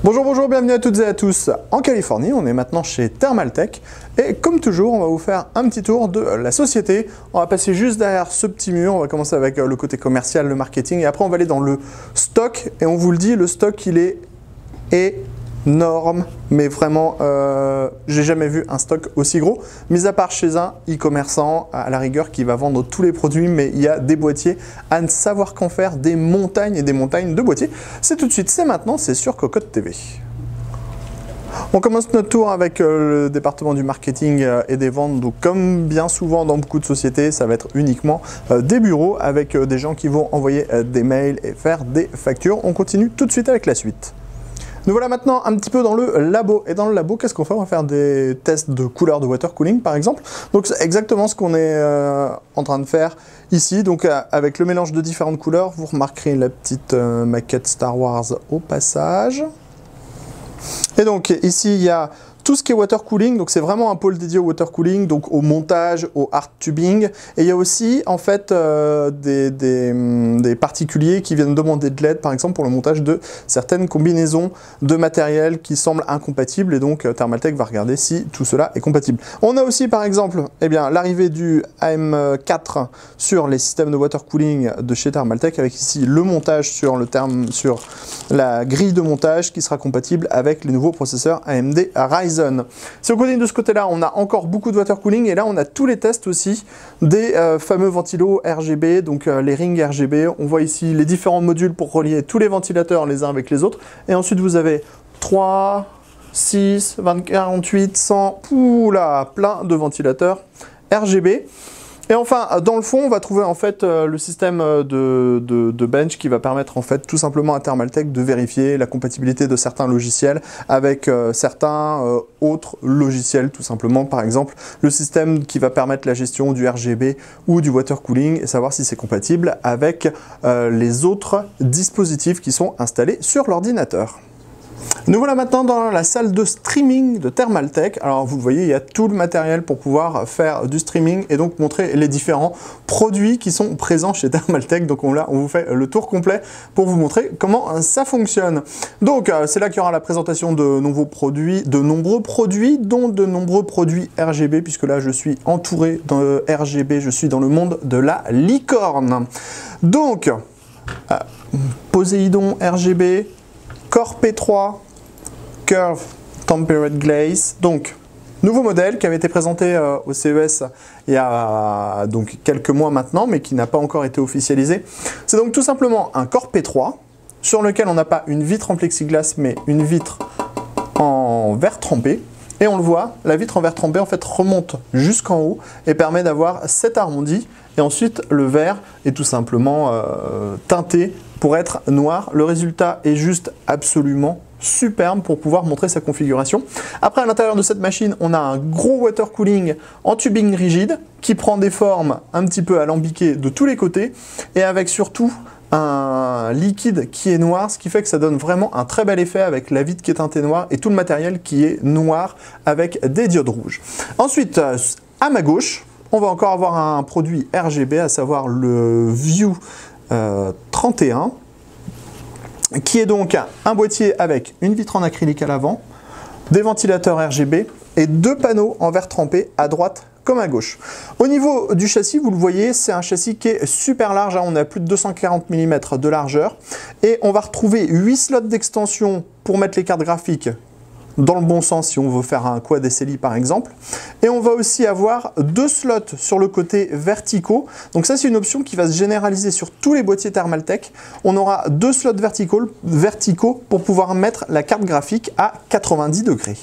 Bonjour, bonjour, bienvenue à toutes et à tous en Californie. On est maintenant chez Thermaltake et comme toujours, on va vous faire un petit tour de la société. On va passer juste derrière ce petit mur. On va commencer avec le côté commercial, le marketing et après on va aller dans le stock. Et on vous le dit, le stock il est énorme, mais vraiment, j'ai jamais vu un stock aussi gros, mis à part chez un e-commerçant à la rigueur qui va vendre tous les produits, mais il y a des boîtiers à ne savoir qu'en faire, des montagnes et des montagnes de boîtiers. C'est tout de suite, c'est maintenant, c'est sur Cocotte TV. On commence notre tour avec le département du marketing et des ventes. Donc comme bien souvent dans beaucoup de sociétés, ça va être uniquement des bureaux avec des gens qui vont envoyer des mails et faire des factures. On continue tout de suite avec la suite. Nous voilà maintenant un petit peu dans le labo. Et dans le labo, qu'est-ce qu'on fait? On va faire des tests de couleur de water cooling par exemple. Donc c'est exactement ce qu'on est en train de faire ici. Donc avec le mélange de différentes couleurs, vous remarquerez la petite maquette Star Wars au passage. Et donc ici, il y a tout ce qui est water cooling, donc c'est vraiment un pôle dédié au water cooling, donc au montage, au hard tubing. Et il y a aussi en fait des particuliers qui viennent demander de l'aide, par exemple pour le montage de certaines combinaisons de matériel qui semblent incompatibles. Et donc Thermaltake va regarder si tout cela est compatible. On a aussi par exemple l'arrivée du AM4 sur les systèmes de water cooling de chez Thermaltake, avec ici le montage sur la grille de montage qui sera compatible avec les nouveaux processeurs AMD Ryzen. Si on continue de ce côté-là, on a encore beaucoup de water cooling et là on a tous les tests aussi des fameux ventilos RGB, donc les rings RGB. On voit ici les différents modules pour relier tous les ventilateurs les uns avec les autres. Et ensuite vous avez 3, 6, 20, 48, 100, oula, plein de ventilateurs RGB. Et enfin, dans le fond, on va trouver en fait le système de bench qui va permettre en fait tout simplement à Thermaltake de vérifier la compatibilité de certains logiciels avec certains autres logiciels tout simplement. Par exemple, le système qui va permettre la gestion du RGB ou du water cooling et savoir si c'est compatible avec les autres dispositifs qui sont installés sur l'ordinateur. Nous voilà maintenant dans la salle de streaming de Thermaltake. Alors vous voyez, il y a tout le matériel pour pouvoir faire du streaming et donc montrer les différents produits qui sont présents chez Thermaltake. Donc on vous fait le tour complet pour vous montrer comment ça fonctionne. Donc c'est là qu'il y aura la présentation de nombreux produits, dont de nombreux produits RGB, puisque là je suis entouré de RGB, je suis dans le monde de la licorne. Donc Poséidon RGB, Core P3, Curve Tempered Glaze, donc nouveau modèle qui avait été présenté au CES il y a donc quelques mois maintenant, mais qui n'a pas encore été officialisé. C'est donc tout simplement un Core P3 sur lequel on n'a pas une vitre en plexiglas, mais une vitre en verre trempé. Et on le voit, la vitre en verre trempé en fait remonte jusqu'en haut et permet d'avoir cet arrondi. Et ensuite, le verre est tout simplement teinté pour être noir. Le résultat est juste absolument superbe pour pouvoir montrer sa configuration. Après, à l'intérieur de cette machine, on a un gros water cooling en tubing rigide qui prend des formes un petit peu alambiquées de tous les côtés et avec surtout un liquide qui est noir, ce qui fait que ça donne vraiment un très bel effet avec la vitre qui est teintée noire et tout le matériel qui est noir avec des diodes rouges. Ensuite, à ma gauche, on va encore avoir un produit RGB, à savoir le View 31, qui est donc un boîtier avec une vitre en acrylique à l'avant, des ventilateurs RGB et deux panneaux en verre trempé à droite comme à gauche. Au niveau du châssis, vous le voyez, c'est un châssis qui est super large, on a plus de 240 mm de largeur et on va retrouver 8 slots d'extension pour mettre les cartes graphiques dans le bon sens si on veut faire un quad SLI par exemple. Et on va aussi avoir 2 slots sur le côté verticaux. Donc ça c'est une option qui va se généraliser sur tous les boîtiers Thermaltake. On aura 2 slots verticaux pour pouvoir mettre la carte graphique à 90 degrés.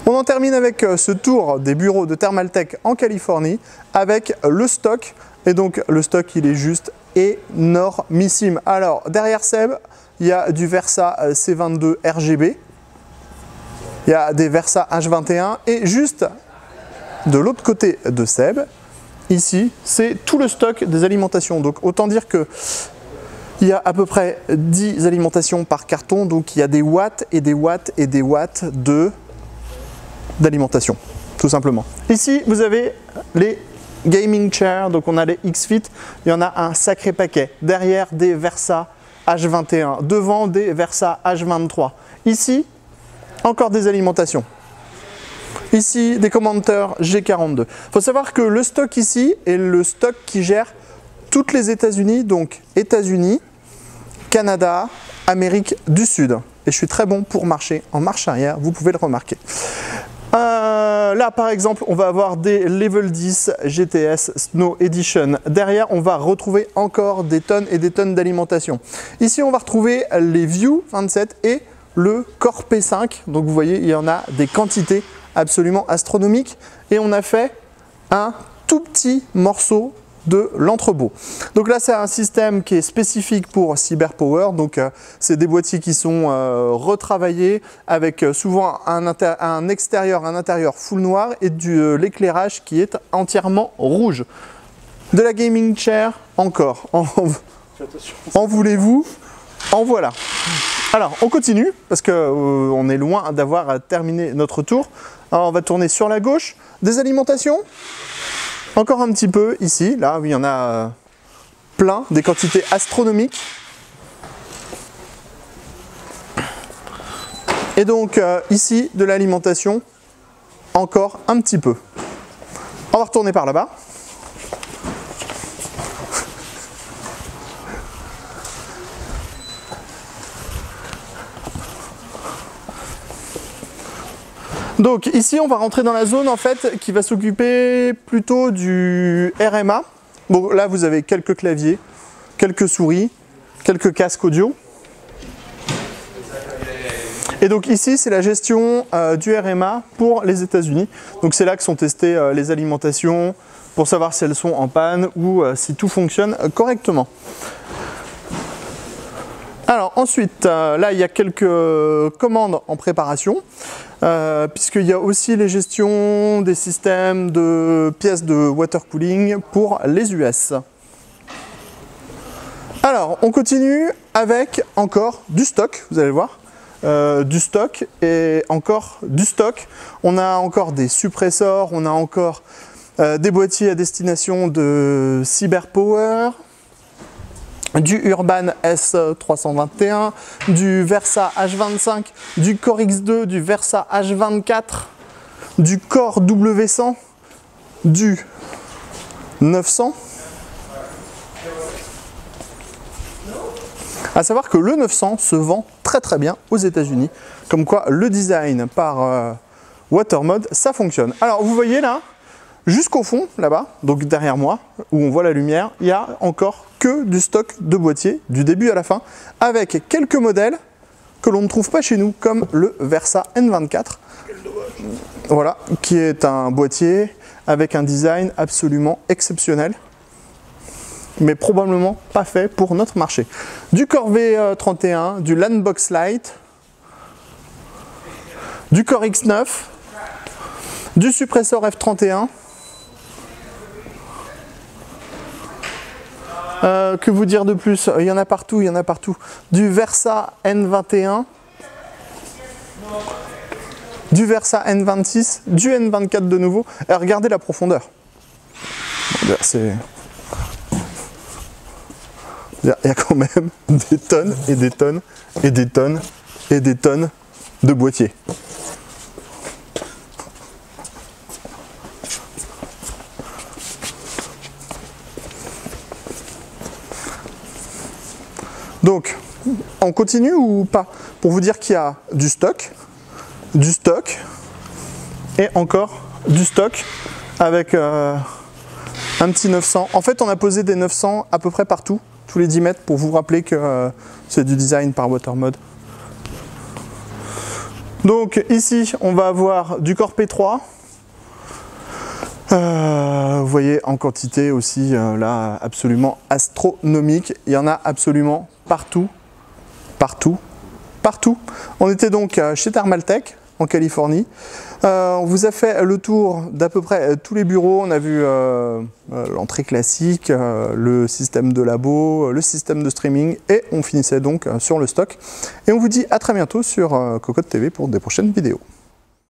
On en termine avec ce tour des bureaux de Thermaltake en Californie avec le stock. Et donc le stock il est juste énormissime. Alors derrière Seb, il y a du Versa C22 RGB, il y a des Versa H21 et juste de l'autre côté de Seb, ici, c'est tout le stock des alimentations. Donc autant dire que il y a à peu près 10 alimentations par carton, donc il y a des watts et des watts et des watts d'alimentation, tout simplement. Ici, vous avez les gaming chairs, donc on a les X-Fit, il y en a un sacré paquet. Derrière des Versa H21, devant des Versa H23. Ici, encore des alimentations. Ici, des commandeurs G42. Il faut savoir que le stock ici est le stock qui gère toutes les États-Unis, donc États-Unis, Canada, Amérique du Sud. Et je suis très bon pour marcher en marche arrière, vous pouvez le remarquer. Là, par exemple, on va avoir des Level 10 GTS Snow Edition. Derrière, on va retrouver encore des tonnes et des tonnes d'alimentation. Ici, on va retrouver les View 27 et le Core P5. Donc, vous voyez, il y en a des quantités absolument astronomiques. Et on a fait un tout petit morceau de l'entrepôt. Donc là, c'est un système qui est spécifique pour CyberPower. Donc, c'est des boîtiers qui sont retravaillés avec souvent un extérieur, un intérieur full noir et de l'éclairage qui est entièrement rouge. De la gaming chair, encore. En voulez-vous? En voilà. Alors, on continue parce qu'on est loin d'avoir terminé notre tour. Alors, on va tourner sur la gauche. Des alimentations. Encore un petit peu ici, là, oui, il y en a plein, des quantités astronomiques. Et donc ici, de l'alimentation, encore un petit peu. On va retourner par là-bas. Donc ici, on va rentrer dans la zone en fait qui va s'occuper plutôt du RMA. Bon, là, vous avez quelques claviers, quelques souris, quelques casques audio. Et donc ici, c'est la gestion du RMA pour les États-Unis. Donc c'est là que sont testées les alimentations pour savoir si elles sont en panne ou si tout fonctionne correctement. Alors ensuite, là il y a quelques commandes en préparation, puisqu'il y a aussi les gestions des systèmes de pièces de water cooling pour les US. Alors on continue avec encore du stock, vous allez voir, du stock et encore du stock. On a encore des suppresseurs, on a encore des boîtiers à destination de CyberPower, du Urban S321, du Versa H25, du Core X2, du Versa H24, du Core W100, du 900. À savoir que le 900 se vend très bien aux États-Unis, comme quoi le design par WaterMod, ça fonctionne. Alors vous voyez là, jusqu'au fond, là-bas, donc derrière moi, où on voit la lumière, il y a encore que du stock de boîtiers, du début à la fin, avec quelques modèles que l'on ne trouve pas chez nous, comme le Versa N24. Voilà, qui est un boîtier avec un design absolument exceptionnel, mais probablement pas fait pour notre marché. Du Core V31, du Landbox Lite, du Core X9, du suppresseur F31, que vous dire de plus? Il y en a partout, il y en a partout. Du Versa N21, du Versa N26, du N24 de nouveau. Et regardez la profondeur. C'est... Il y a quand même des tonnes et des tonnes et des tonnes et des tonnes de boîtiers. Donc, on continue ou pas? Pour vous dire qu'il y a du stock et encore du stock avec un petit 900. En fait, on a posé des 900 à peu près partout, tous les 10 mètres, pour vous rappeler que c'est du design par WaterMod. Donc ici, on va avoir du Core P3. Vous voyez en quantité aussi, là, absolument astronomique. Il y en a absolument partout, partout, partout. On était donc chez Thermaltake, en Californie. On vous a fait le tour d'à peu près tous les bureaux. On a vu l'entrée classique, le système de labo, le système de streaming, et on finissait donc sur le stock. Et on vous dit à très bientôt sur Cocotte TV pour des prochaines vidéos.